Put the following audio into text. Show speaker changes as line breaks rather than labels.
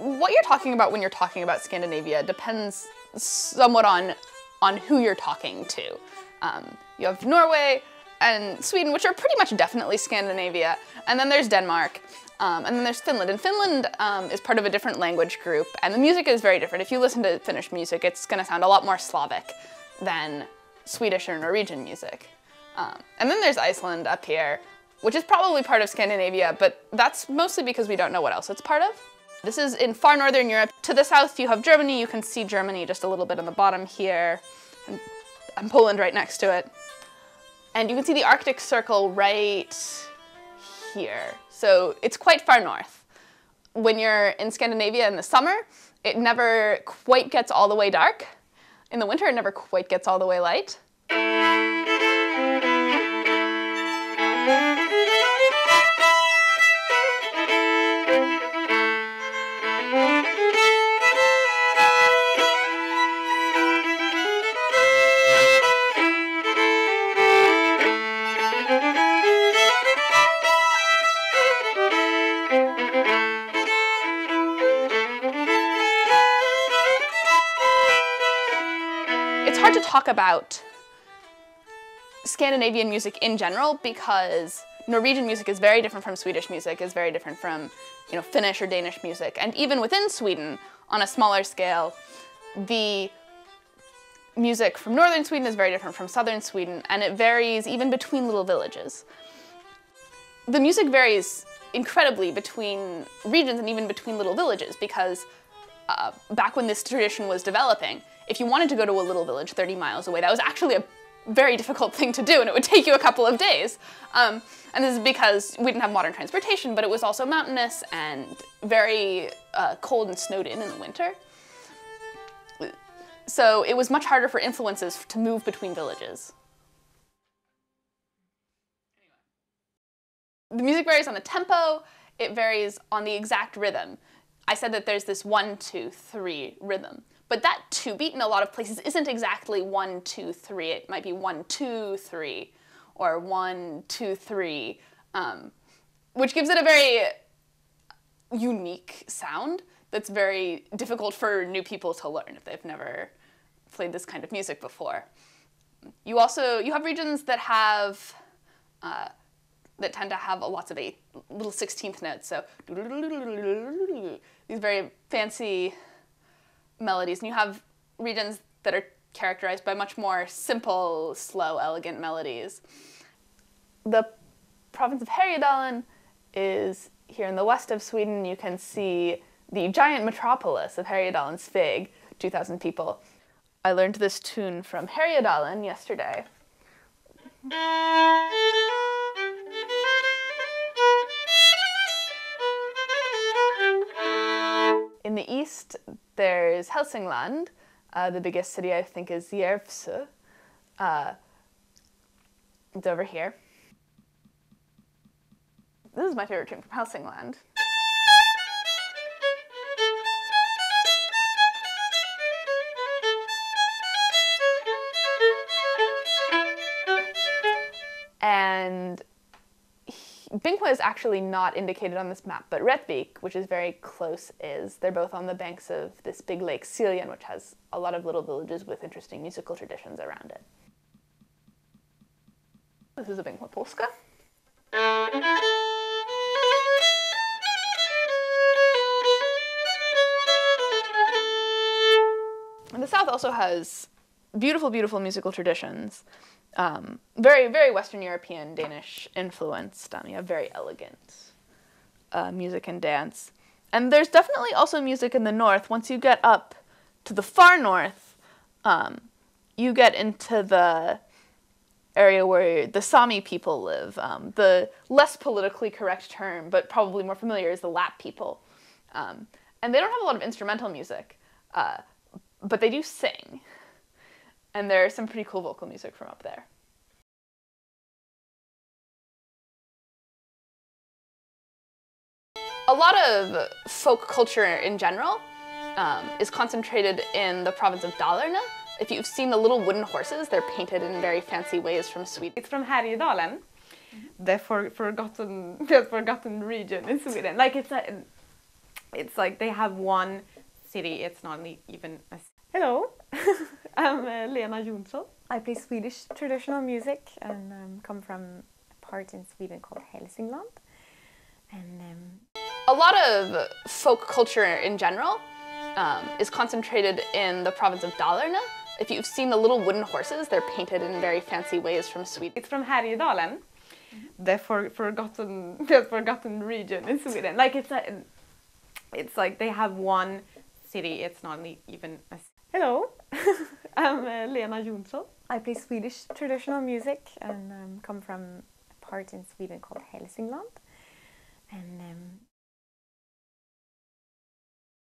what you're talking about when you're talking about Scandinavia depends somewhat on who you're talking to. You have Norway and Sweden, which are pretty much definitely Scandinavia, and then there's Denmark, and then there's Finland. And Finland is part of a different language group, and the music is very different. If you listen to Finnish music, it's going to sound a lot more Slavic than Swedish or Norwegian music. And then there's Iceland up here, which is probably part of Scandinavia, but that's mostly because we don't know what else it's part of. This is in far northern Europe. To the south, you have Germany. You can see Germany just a little bit on the bottom here, and Poland right next to it. And you can see the Arctic Circle right here. So it's quite far north. When you're in Scandinavia in the summer, it never quite gets all the way dark. In the winter, it never quite gets all the way light. It's hard to talk about Scandinavian music in general because Norwegian music is very different from Swedish music, is very different from, Finnish or Danish music. And even within Sweden, on a smaller scale, the music from northern Sweden is very different from southern Sweden, and it varies even between little villages. The music varies incredibly between regions and even between little villages because back when this tradition was developing, if you wanted to go to a little village 30 miles away, that was actually a very difficult thing to do, and it would take you a couple of days. And this is because we didn't have modern transportation, but it was also mountainous and very cold and snowed in the winter. So it was much harder for influences to move between villages. The music varies on the tempo, it varies on the exact rhythm. I said that there's this 1, 2, 3 rhythm. But that 2 beat in a lot of places isn't exactly 1, 2, 3. It might be 1, 2, 3, or 1, 2, 3, which gives it a very unique sound that's very difficult for new people to learn if they've never played this kind of music before. You have regions that have that tend to have lots of little 16th notes, so these very fancy melodies, and you have regions that are characterized by much more simple, slow, elegant melodies. The province of Härjedalen is here in the west of Sweden. You can see the giant metropolis of Härjedalen, Sveg, 2,000 people. I learned this tune from Härjedalen yesterday. In the east, there's Hälsingland. The biggest city, I think, is Järvsö. It's over here. This is my favorite tune from Hälsingland. And Binkwa is actually not indicated on this map, but Rättvik, which is very close, is. They're both on the banks of this big lake, Siljan, which has a lot of little villages with interesting musical traditions around it. This is a Binkwa Polska. And the South also has beautiful, beautiful musical traditions. Very, very Western European, Danish influenced. You have very elegant music and dance. And there's definitely also music in the north. Once you get up to the far north, you get into the area where the Sami people live. The less politically correct term, but probably more familiar, is the Lapp people. And they don't have a lot of instrumental music, but they do sing. And there's some pretty cool vocal music from up there. A lot of folk culture in general is concentrated in the province of Dalarna. If you've seen the little wooden horses, they're painted in very fancy ways from Sweden.
It's from Härjedalen, the forgotten region in Sweden. Like it's It's like they have one city, it's not even a... Hello, I'm Lena Jonsson. I play Swedish traditional music and come from a part in Sweden called Hälsingland. And
a lot of folk culture in general is concentrated in the province of Dalarna. If you've seen the little wooden horses, they're painted in very fancy ways from Sweden.
It's from Härjedalen, the forgotten region in Sweden. Like it's like they have one city, it's not even a... Hello, I'm Lena Jonsson. I play Swedish traditional music and come from a part in Sweden called Hälsingland. And